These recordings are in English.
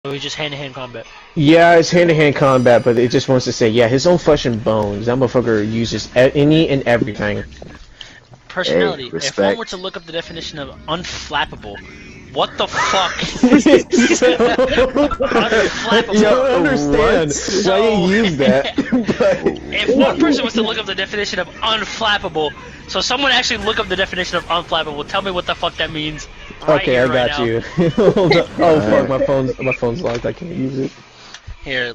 Or just hand-to-hand combat? Yeah, it's hand-to-hand combat, but it just wants to say, yeah, his own flesh and bones. That motherfucker uses any and everything. Personality. Hey, if one were respect. to look up the definition of unflappable, what the fuck? Unflappable. You don't understand why you use that. If one person was to look up the definition of unflappable, so someone actually look up the definition of unflappable, tell me what the fuck that means. Right Okay, here, I got right you. now. Hold on. Oh fuck, my phone's locked. I can't use it. Here,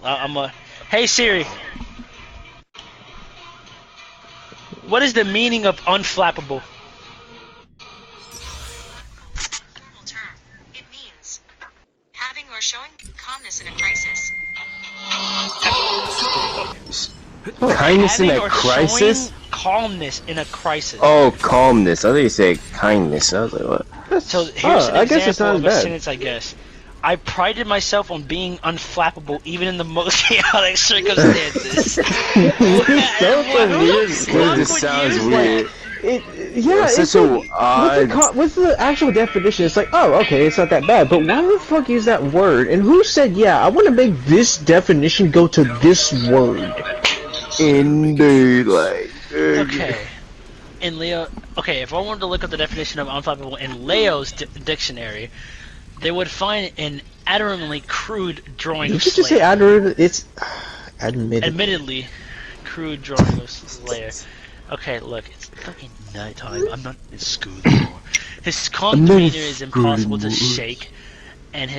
Hey Siri. What is the meaning of unflappable? Normal term. It means having or showing calmness in a crisis. Kindness in Having a or crisis? showing calmness in a crisis. Oh, calmness. I thought you said kindness. I was like, what? So here's an I guess it's example not of a bad. sentence, I guess. I prided myself on being unflappable even in the most chaotic circumstances. This sounds weird. Yeah, It's it's such a like, odd- what's the actual definition? It's like, oh, okay, it's not that bad. But why the fuck is that word? And who said, yeah, I want to make this definition go to this word? Indeed, like. Okay. In Leo, okay, if I wanted to look up the definition of unflappable in Leo's dictionary, they would find an admirably crude drawing Did of you just say Slayer. Admittedly, crude drawing of Slayer. Okay, look, it's fucking nighttime. I'm not in school anymore. His calm demeanor is impossible to shake, and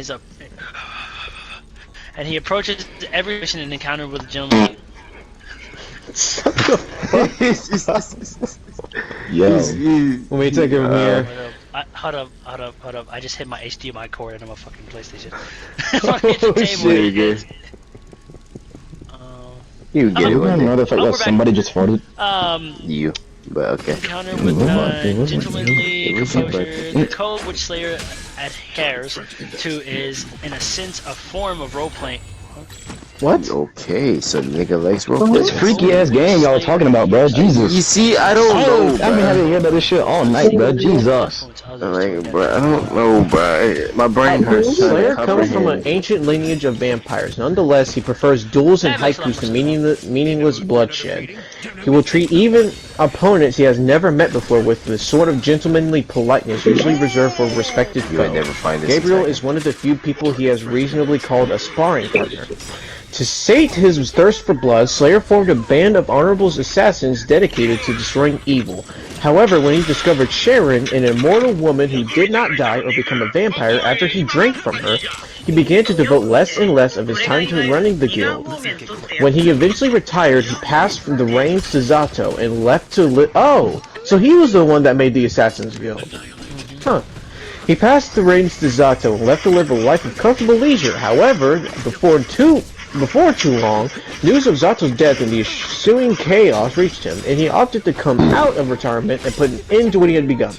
and he approaches every mission and encounter with a gentleman. Yo. Let me take it from here. Hold up. I just hit my HDMI cord and I'm a fucking PlayStation. Hit the Oh, table. shit. You get it. You wanna know the fact Oh, that we're back. somebody just farted? You. But okay. Encounter with gentlemanly composure. The code which Slayer adheres to is, in a sense, a form of role-playing. What? Okay, so nigga likes rope. This freaky ass game y'all talking about, bro. You Jesus. see, I don't know, I've been having to hear about this shit all night, bro. Jesus. Like, bro, I don't know, bro. My brain hurts. trying to Slayer comes from an comprehend. ancient lineage of vampires. Nonetheless, he prefers duels and haikus to meaningless bloodshed. He will treat even opponents he has never met before with the sort of gentlemanly politeness usually reserved for respected You might foe. never find this. Gabriel attack. is one of the few people he has reasonably called a sparring partner. To sate his thirst for blood, Slayer formed a band of honorable assassins dedicated to destroying evil. However, when he discovered Sharon, an immortal woman who did not die or become a vampire after he drank from her, he began to devote less and less of his time to running the guild. When he eventually retired, he passed from the reins to Zato and left to Oh! So he was the one that made the Assassin's Guild. Huh. He passed the reins to Zato and left to live a life of comfortable leisure. However, before too long, news of Zato's death and the ensuing chaos reached him, and he opted to come out of retirement and put an end to what he had begun.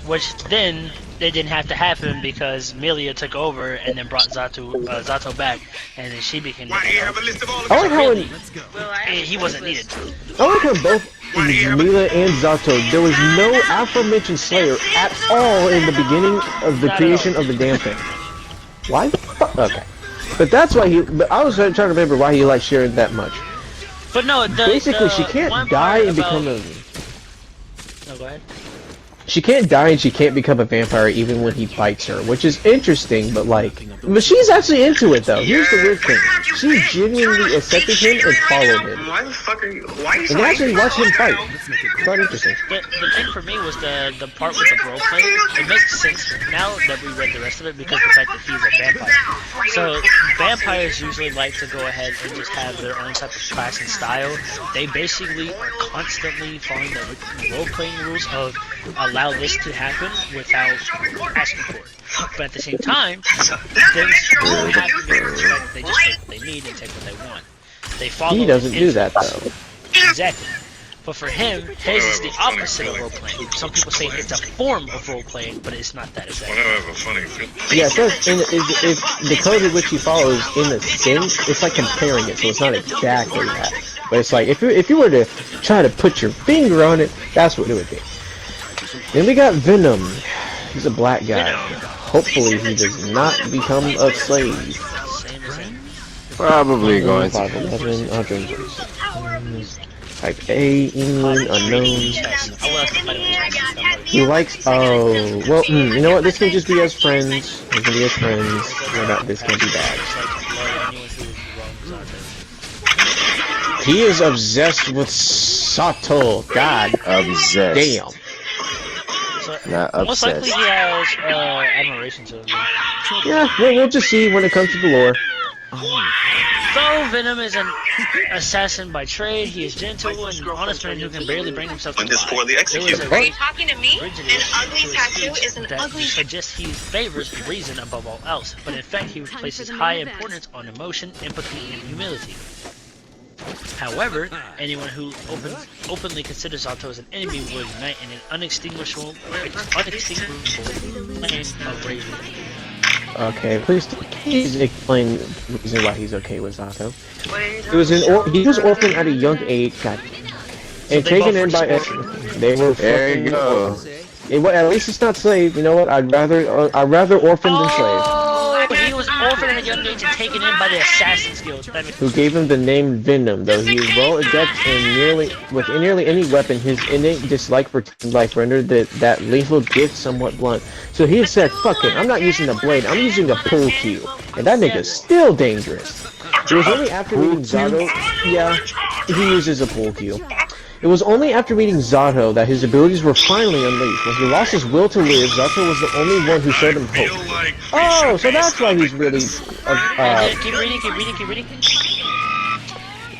Which then they didn't have to happen because Milia took over and then brought Zato back, and then she became. I like how He wasn't needed. I like how both Mila and Zato, there was no aforementioned Slayer at all in the beginning of the creation of the damn thing. Why? Okay. But that's why but I was trying to remember why he liked Sharon that much. But no, Basically, she can't one die part and become about- a... No, go ahead. She can't die and she can't become a vampire even when he bites her, which is interesting, but but she's actually into it though. Here's the weird thing. She genuinely accepted him and followed him. Why the fuck are you? Why are you And actually watched him fight. Quite interesting. The thing for me was the part with the role playing. It makes sense now that we read the rest of it because the fact that he's a vampire. So vampires usually like to go ahead and just have their own type of class and style. They basically are constantly following the role playing rules of allow this to happen without asking for it. But at the same time, things don't happen because they just take what they need and take what they want. They follow. He doesn't do that though. Exactly. But for him, his is the opposite of role playing. Some people say it's a form of role playing, but it's not that exactly. Yeah, it says if the code in which he follows in a sense, it's like comparing it, so it's not exactly that. But it's like if you were to try to put your finger on it, that's what it would be. Then we got Venom. He's a black guy. Venom. Hopefully he does not become a slave. Same as him. Probably going to. 5'11", 146. Type A, England, unknown. Yes. I will have to fight him. He likes, oh, well, you know what, this can just be as friends. We can be as friends. No, this can't be bad. He is obsessed with Sato. God Obsessed. damn. So, Not most likely obsessed. he has admiration to him. Yeah, we'll just see when it comes to the lore. Though Venom is an assassin by trade, he is gentle and an honest man who can barely bring himself to When this lie. poorly There was executed. a Are you talking to me? rigidity An ugly to his tattoo speech is an that ugly suggests he favors reason above all else, but in fact he places high importance on emotion, empathy, and humility. However, anyone who openly considers Zato as an enemy will unite in an unextinguishable flame of rage. Okay, please explain the reason why he's okay with Zato. He was orphaned at a young age, God, and they taken both in by were they were There you fucking go. orphans. At least it's not slave. You know what? I'd rather orphan than slave. Oh, he was orphaned at a young age and taken in by the Assassin's Guild. That makes Who gave him the name Venom, though he is well adept in nearly any weapon. His innate dislike for life rendered that lethal gift somewhat blunt. So he said, fuck it, I'm not using the blade, I'm using the pull cue. And that nigga's still dangerous. It was only after meeting Zato, yeah, he uses a pull cue. It was only after meeting Zato that his abilities were finally unleashed. When he lost his will to live, Zato was the only one who showed him hope. Oh, so that's why he's really, keep reading.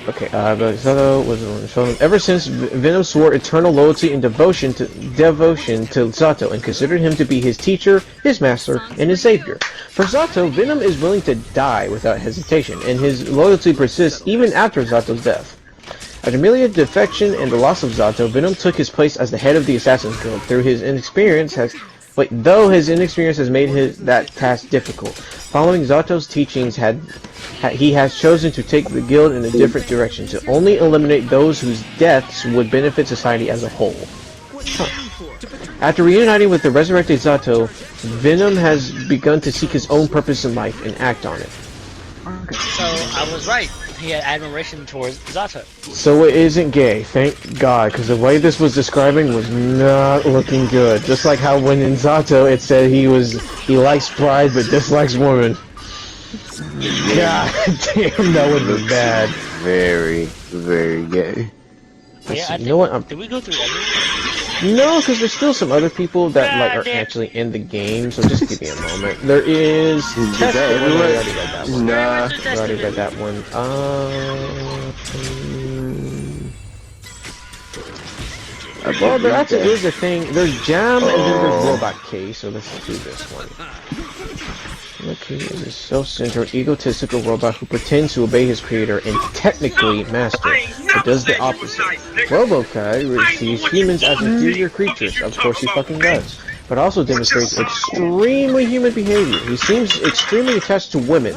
okay, but Zato was the one who showed him. Ever since, Venom swore eternal loyalty and devotion to Zato and considered him to be his teacher, his master, and his savior. For Zato, Venom is willing to die without hesitation, and his loyalty persists even after Zato's death. After Amelia's defection and the loss of Zato, Venom took his place as the head of the Assassin's Guild. Though his inexperience has made that task difficult. Following Zato's teachings, he has chosen to take the guild in a different direction, to only eliminate those whose deaths would benefit society as a whole. After reuniting with the resurrected Zato, Venom has begun to seek his own purpose in life and act on it. So I was right. He had admiration towards Zato. So it isn't gay, thank God, because the way this was describing was not looking good. Just like how when in Zato it said he likes pride but dislikes women. God damn, that would be bad. Very, very gay. Yeah, You know what? Did we go through everything? No, because there's still some other people that are actually in the game. So just give me a moment. There is. Is that everywhere? I already read that one. Nah. I already read that one. Well, there actually is a thing. There's Jam and then there's Robot K. So let's do this one. Look, he is a self-centered, egotistical robot who pretends to obey his creator and technically master, but does the opposite. RoboKai sees humans as inferior creatures, of course he fucking does, but also demonstrates extremely human behavior. He seems extremely attached to women.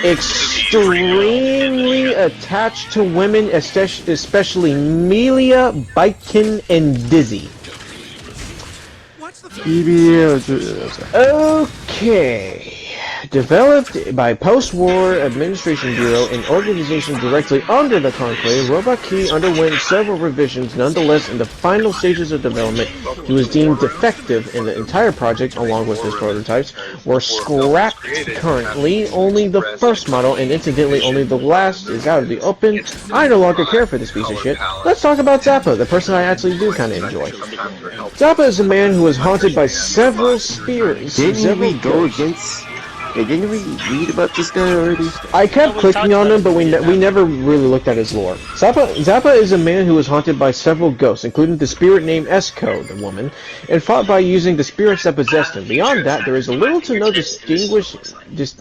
Extremely attached to women, especially Melia, Baiken, and Dizzy. Okay. Developed by Post-War Administration Bureau, an organization directly under the Conclave, Robot Key underwent several revisions. Nonetheless, in the final stages of development, he was deemed defective, and the entire project, along with his prototypes, were scrapped. Currently, only the first model, and incidentally only the last, is out of the open. I no longer care for this piece of shit. Let's talk about Zappa, the person I actually do kind of enjoy. Zappa is a man who is haunted by several spirits. Didn't we go against? Hey, didn't we read about this guy already? I kept clicking on him, but we never really looked at his lore. Zappa is a man who is haunted by several ghosts, including the spirit named Esco, the woman, and fought by using the spirits that possessed him. Beyond that, there is little to no distinguish.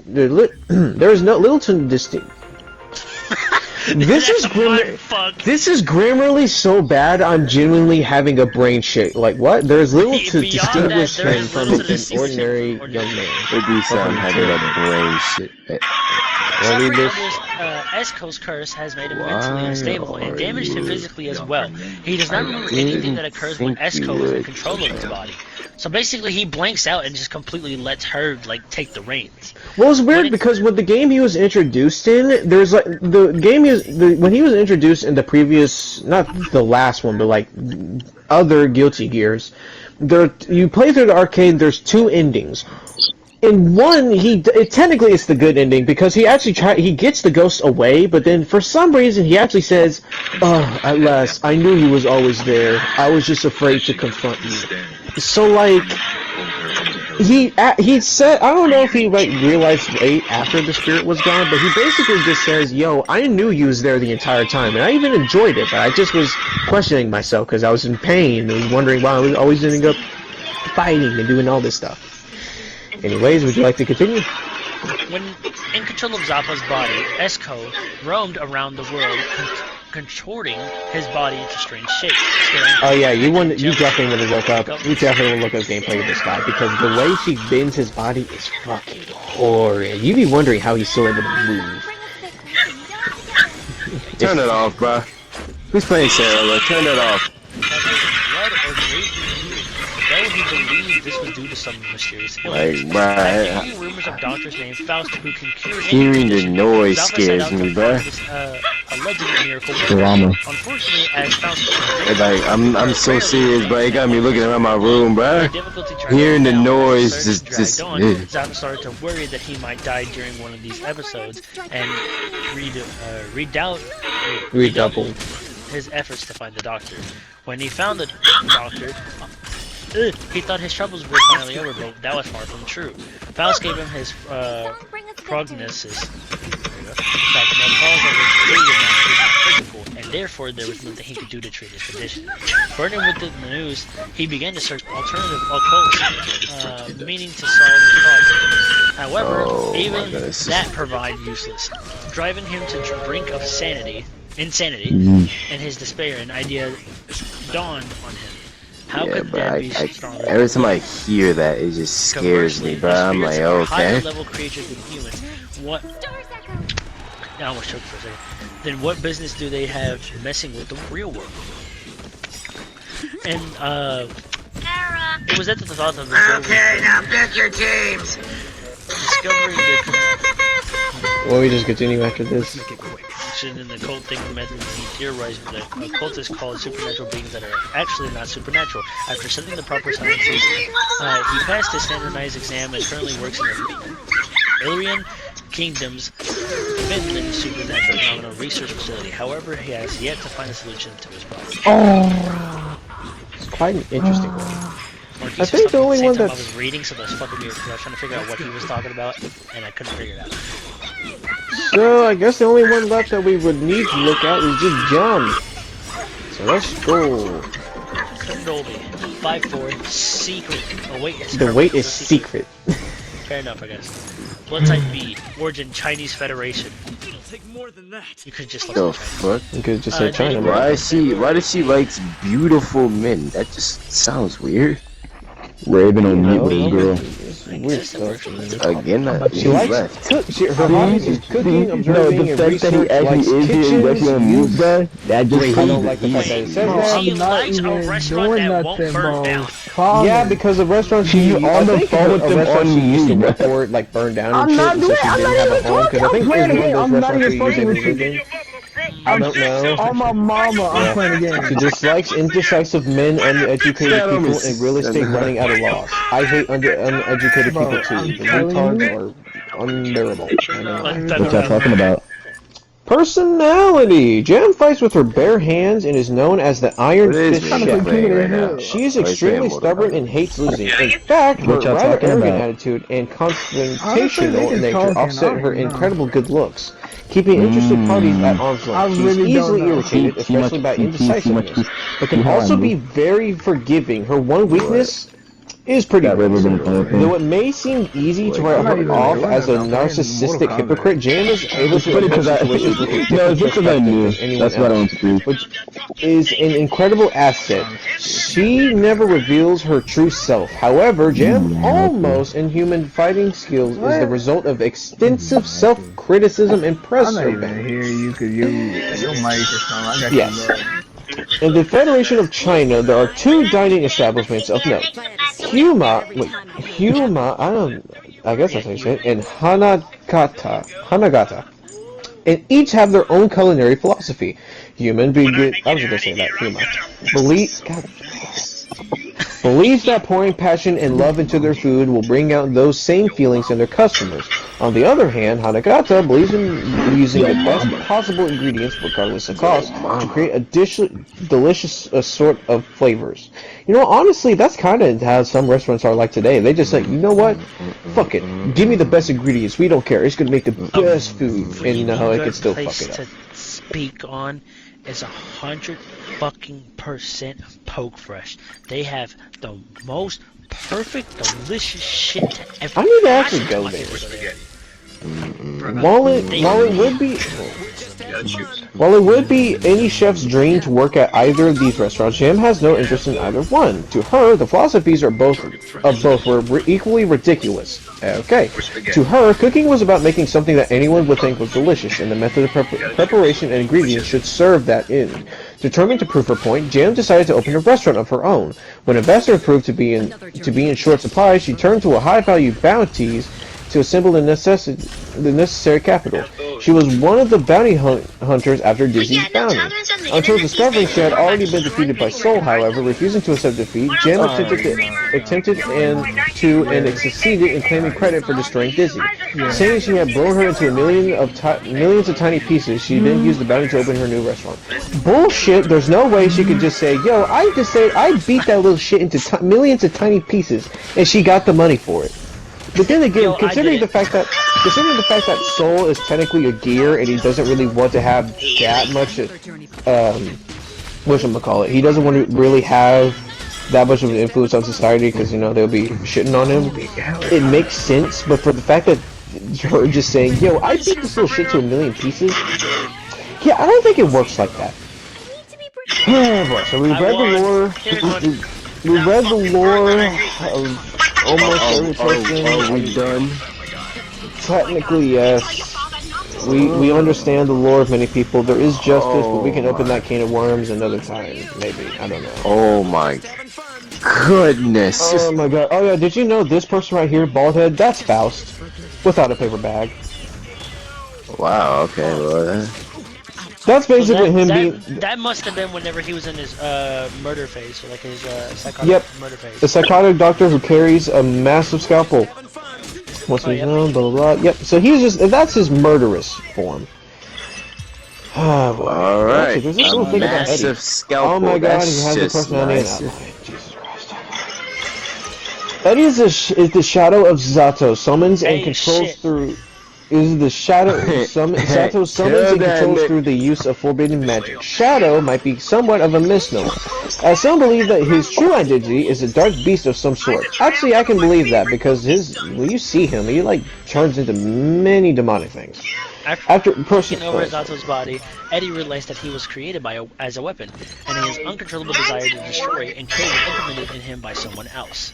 There is no little to distinct. This is Grammarly so bad. I'm genuinely having a brain shake. Like what? There is little to distinguish him from an ordinary young man. It do sound having a brain shit. Suffering under Esco's curse has made him mentally unstable and damaged him physically as well. He does not remember anything that occurs when Esco is in control of his body. So basically, he blanks out and just completely lets her like take the reins. Well, it's weird because with the game he was introduced in, there's like when he was introduced in the previous, not the last one, but like other Guilty Gears, you play through the arcade. There's 2 endings. In one, technically it's the good ending because he actually he gets the ghost away, but then for some reason he actually says, "Oh, at last, I knew he was always there. I was just afraid to confront you." So like, he said, I don't know if he like realized late after the spirit was gone, but he basically just says, "Yo, I knew you was there the entire time, and I even enjoyed it, but I just was questioning myself because I was in pain and wondering why I was always ending up fighting and doing all this stuff." Anyways, would you like to continue? When in control of Zappa's body, Esco roamed around the world, contorting his body into strange shapes. Oh yeah, you definitely want to look up. You definitely want to look up gameplay of this guy because the way she bends his body is fucking horrid. You'd be wondering how he's still able to move. Turn it off, bro. Who's playing Sarah? Turn it off. Blood or though he believed this was due to some mysterious illness. Like, bruh, Few rumors of doctors named Faust who can cure any hearing the condition. noise Zappa set scares out to me, find bruh. this, alleged miracle. Drama. Unfortunately, as Faust Like, I'm so serious, bro. It got me looking around my room, bro. difficulty tracking Hearing the down, noise search just dragged on, yeah. Zappa started to worry that he might die during one of these episodes and redoubled his efforts to find the doctor. When he found the doctor, he thought his troubles were finally over, but that was far from true. Faust gave him his prognosis. That the cause of his illness was physical, and therefore there was nothing he could do to treat his condition. Burdened with the news, he began to search alternative occults, meaning to solve the problem. However, even that proved useless, driving him to the brink of insanity, and his despair and idea dawned on him. How Yeah, could bro, that be stronger? every time I hear that, it just scares me, bro. I'm like, okay. Higher-level creatures than humans. What? I almost choked for a second. Then what business do they have messing with the real world? And it was at the thought of the Okay, now pick your teams. discovering the Well, we just continue after this. connection in the occult thinking methods. He theorized that occultists call supernatural beings that are actually not supernatural. After studying the proper sciences, he passed his standardized exam and currently works in the Illyrian Kingdom's Finland Supernatural Phenomena Research Facility. However, he has yet to find a solution to his problem. It's quite an interesting one. Marquise I think the only one I that's... was reading, so that's fucking weird because I was trying to figure out what he was talking about, and I couldn't figure it out. So, I guess the only one left that we would need to look at is just John. So let's go. Dolby, 5'4", secret. Oh wait, it's The weight is secret. Fair enough, I guess. Blood type B, origin Chinese Federation. It'll take more than that. You could just look The at fuck? You could just say China, Native- bro. Why does she like beautiful men? That just sounds weird. Raven on mute No, with no, this girl. it's weird stuff. Again, She likes her hobbies is cooking, No, observing, the and fact that he research, actually likes is here and actually on mute, kitchens, bro, that just I proves don't like the fact that it. it says Bro, that. She I'm not likes a even restaurant doing that nothing, won't burn bro. down. Calm Yeah, it. because the restaurant She she on I the think phone a with them restaurant on she used to mute, work bro. for like burned down I'm and not shit, so doing- she I'm didn't not have a even home. Because I talking. think I'm it was playing one of the those game. I'm not restaurants even where you fucking usually with live in. I don't know. On my mama, I'm playing a game. She dislikes indecisive men, uneducated Yeah, people, and real estate running at a loss. I hate uneducated Bro, people too. I'm The telling retards are unbearable. I know. What y'all talking about? Personality! Jam fights with her bare hands and is known as the Iron What is Fist it Chef. playing right now? She is Oh, he's extremely playing Mortal stubborn Kombat. and hates losing. In fact, her What y'all rather talking arrogant about? attitude and Honestly, confrontational they nature talking, offset I her don't know. incredible good looks, keeping interested parties at arm's I length. She's really don't easily know. irritated, especially by indecisiveness, but can also be very forgiving. Her one weakness is pretty That Raven good. been playing with Though it may seem easy to write I'm not her even off doing as a that. I'm playing narcissistic Mortal Kombat. hypocrite, Jam is able to Funny approach because I, situations with a no, it's different just because I perspective knew. than anyone That's what I else, want to do. which is an incredible asset. She never reveals her true self. However, Jam's almost inhuman fighting skills is the result of extensive self-criticism and I'm not even pressure. hear you because your mic or something. I got Yes. you, bro. In the Federation of China, there are two dining establishments of note. I guess that's how you say it, and Hanagata. And each have their own culinary philosophy. Human being good. I was gonna say that. Believes that pouring passion and love into their food will bring out those same feelings in their customers. On the other hand, Hanagata believes in using the best possible ingredients, regardless of cost, to create a delicious sort of flavors. You know, honestly, that's kind of how some restaurants are like today. They just say, you know what? Fuck it. Give me the best ingredients. We don't care. It's going to make the best food. And you know how it can still fuck it up. To speak on is 100% Poke Fresh. They have the most perfect, delicious shit ever. I need to actually go there. While it would be any chef's dream to work at either of these restaurants, Jam has no interest in either one. To her, the philosophies of both were equally ridiculous. Okay. To her, cooking was about making something that anyone would think was delicious, and the method of preparation and ingredients should serve that end. Determined to prove her point, Jam decided to open a restaurant of her own. When investors proved to be in short supply, she turned to a high-value bounties to assemble the necessary capital. She was one of the bounty hunters after Dizzy's bounty. Until discovering she had already been defeated by Soul, however, refusing to accept defeat, Jam attempted and succeeded in claiming credit for destroying Dizzy. Saying she had blown her into millions of tiny pieces, she then used the bounty to open her new restaurant. Bullshit, there's no way she could just say, yo, I beat that little shit into millions of tiny pieces, and she got the money for it. But then again, considering the fact that Soul is technically a gear and he doesn't really want to have that much, whatchamacallit, he doesn't want to really have that much of an influence on society because, you know, they'll be shitting on him. It makes sense, but for the fact that her just saying, yo, I beat this little shit to a million pieces, yeah, I don't think it works like that. So we read the lore of almost every person. Are we done? Technically, yes. We understand the lore of many people. There is justice, but we can open that can of worms another time, maybe. I don't know. Oh my goodness. Oh my god. Oh yeah, did you know this person right here, bald head, that's Faust. Without a paper bag. Wow, okay, well, that's basically him being... That must have been whenever he was in his murder phase, or like his psychotic murder phase. The psychotic doctor who carries a massive scalpel. What's his name? Blah blah blah. Yep. So he's that's his murderous form. Alright. There's this little thing about Eddie. Scalpel. Oh my god, he has the personality. Jesus Christ. Eddie is the shadow of Zato, summons and controls through. Is the shadow Zato summons and controls through the use of forbidden magic. Shadow might be somewhat of a misnomer, as some believe that his true identity is a dark beast of some sort. Actually, I can believe that because when you see him, he like turns into many demonic things. After taking over Zato's body, Eddie realized that he was created as a weapon, and his uncontrollable desire to destroy and kill was implemented in him by someone else.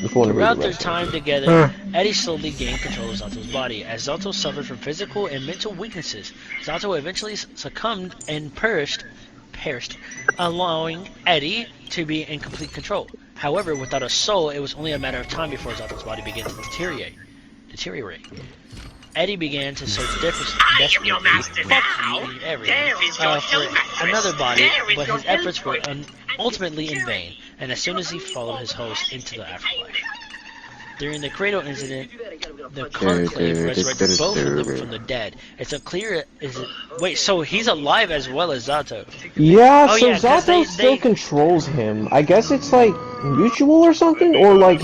Throughout their time together, Eddie slowly gained control of Zato's body. As Zato suffered from physical and mental weaknesses, Zato eventually succumbed and perished, allowing Eddie to be in complete control. However, without a soul, it was only a matter of time before Zato's body began to deteriorate. Eddie began to search desperately for another body, but his efforts were ultimately in vain, and as soon as he followed his host into the afterlife. During the Cradle incident, the Conclave resurrected both of them from the dead. It's unclear, wait, so he's alive as well as Zato? Yeah, so Zato still controls him. I guess it's like mutual or something, or like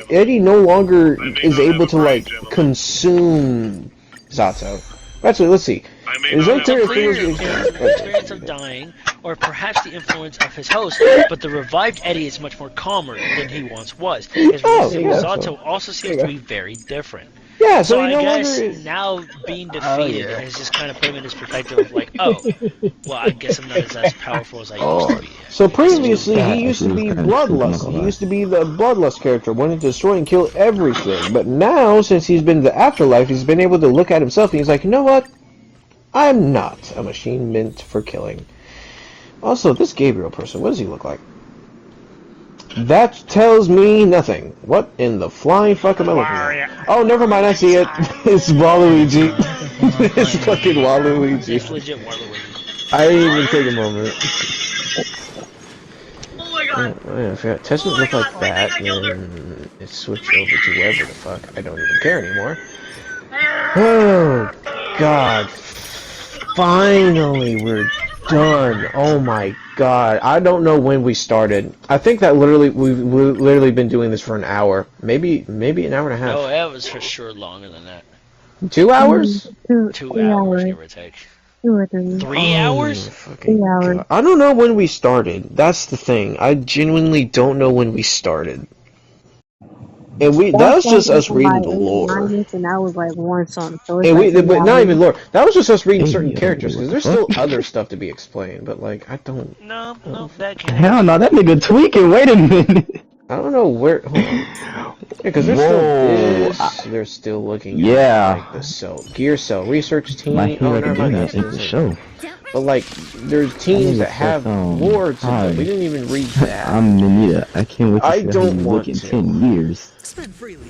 Eddie no longer is able to like consume Zato. Actually, let's see. Is there experience of dying, or perhaps the influence of his host, but the revived Eddie is much more calmer than he once was. His relationship with Zato also seems to be very different. Yeah, so I guess now being defeated has just kind of put him in his perspective of like, oh, well, I guess I'm not as powerful as I used to be. So previously, he used to be Bloodlust. He used to be the Bloodlust character, wanting to destroy and kill everything. But now, since he's been in the afterlife, he's been able to look at himself and he's like, you know what? I'm not a machine meant for killing. Also, this Gabriel person, what does he look like? That tells me nothing. What in the flying fuck am I looking at? Oh, never mind, I see it. It's Waluigi. It's fucking Waluigi. It's legit Waluigi. I didn't even take a moment. Oh, yeah, I forgot. Testament looked like that, then it switched over to wherever the fuck. I don't even care anymore. Oh, God. Finally, we're done. Oh my God. I don't know when we started. I think that we've literally been doing this for an hour. Maybe an hour and a half. No, that was for sure longer than that. 2 hours? 2 hours, give or take. 2 or 3. 3 hours? Fucking 3 hours. God. I don't know when we started. That's the thing. I genuinely don't know when we started. And that was just us reading the lore. And that was like one song. So And but not even lore. That was just us reading certain characters, because there's still other stuff to be explained, but like, I don't... No, that can't Hell no, that nigga tweaking. Wait a minute. I don't know where... Hold on. Because there's still this, they're still looking at, like, the Gear Cell Research Team. My Hero never mind, Academia this is the isn't. show. But like, there's teams that have lore to them. We didn't even read that. I'm Ninita. I can't wait to I see how don't you want look in to. 10 years.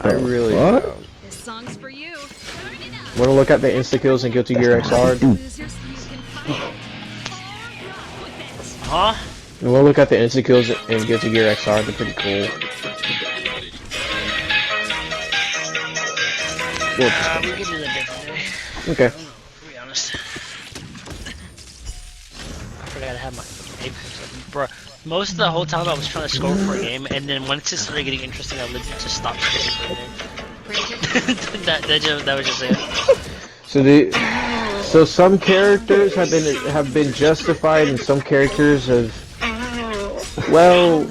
I really What? don't. This song's for you. Want to look at the insta-kills and Guilty Gear XR? Huh? You want to look at the insta-kills and Guilty Gear XR? They're pretty cool. We can do that different day. Okay. To be honest. I forgot to have my Apex. Bro, most of the whole time I was trying to score for a game, and then once it started getting interesting, I legit just stopped scoring for a game. that was just it. So some characters have been justified, and some characters have, well,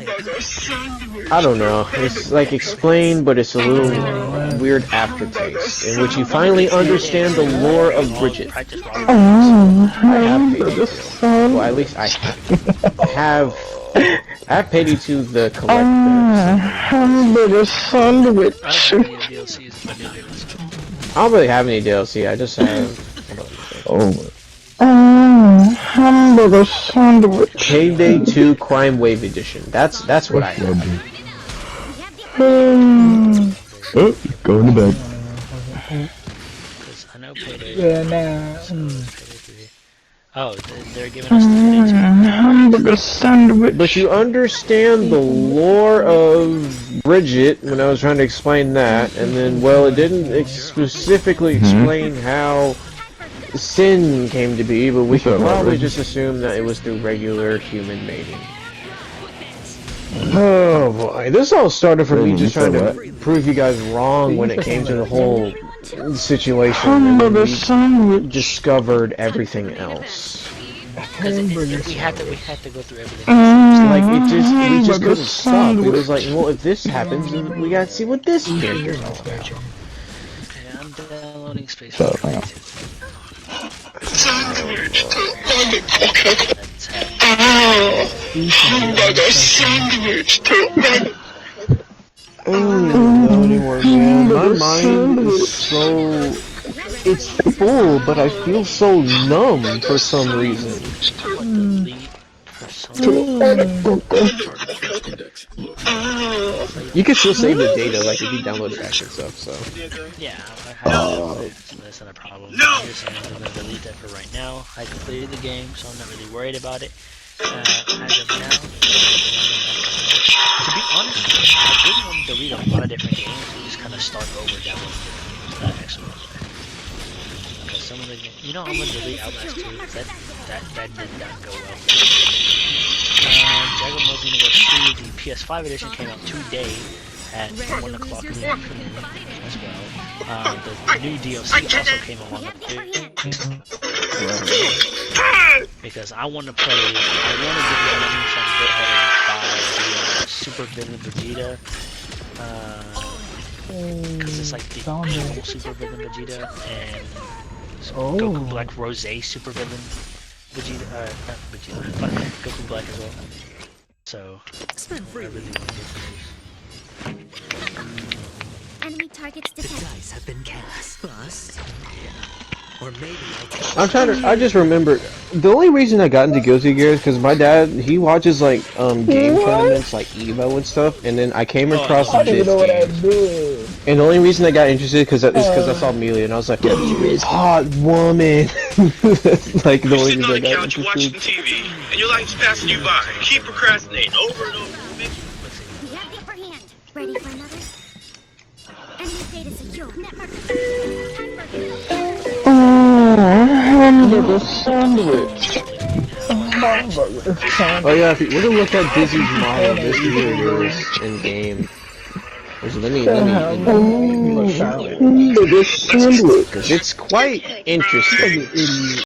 I don't know. It's like explained, but it's a little weird aftertaste, in which you finally understand the lore of Bridget. I have paid you. Well, at least I have. I have paid you to the collect. Hamburger sandwich. I don't really have any DLC. I just have. Hamburger sandwich. Payday 2 Crime Wave Edition. That's what I have. Oh, going to bed. Because I know Payday. Yeah, nah. Oh, they're giving us the Payday 2. Hamburger sandwich. But you understand the lore of Bridget when I was trying to explain that, and then, well, it didn't specifically explain how Sin came to be, but we could probably just assume that it was through regular human mating. Oh boy, this all started from me just trying to prove you guys wrong when it came to the whole situation, and then we discovered everything else. We had to go through everything. Like, we just couldn't stop. It was like, well, if this happens, then we gotta see what this character's all about. Okay, I'm downloading Space So, Force. hang on. I don't even know anymore, man. My mind is so... It's full, but I feel so numb for some reason. You can still save the data, like if you download it back and stuff, so... Yeah, I have that's not a problem. I'm just saying I'm gonna delete that for right now. I completed the game, so I'm not really worried about it. As of now, to be honest, I didn't want to delete a lot of different games and just kind of start over downloading different games. Actually, because some of the games, you know, I'm gonna delete Outlast 2 because that did not go well. Dragon Ball Xenoverse 2, the PS5 edition came out today at 1 o'clock in the afternoon as well. The new DLC also came along because I want to play. I want to give you money so I can go ahead and buy the Super Villain Vegeta. Because it's like the evil Super Villain Vegeta and Goku Black Rose Super Villain Vegeta. Not Vegeta, but Goku Black as well. So I really want to get those. Enemy targets detected. The dice have been cast. Bust. I just remembered the only reason I got into Guilty Gear is because my dad he watches like game tournaments like Evo and stuff, and then I came across this game. And the only reason I got interested is because I saw Amelia and I was like, hot woman. Like the only reason I got You're watching interested. TV, and your life's passing you by. You keep procrastinating over and over. We have the upper hand. Ready for another? Enemy data secure. Network. Hamburger sandwich. Oh yeah, if you were to look at Dizzy's model, this is what it is in game. Let me Hamburger sandwich. because it's quite interesting.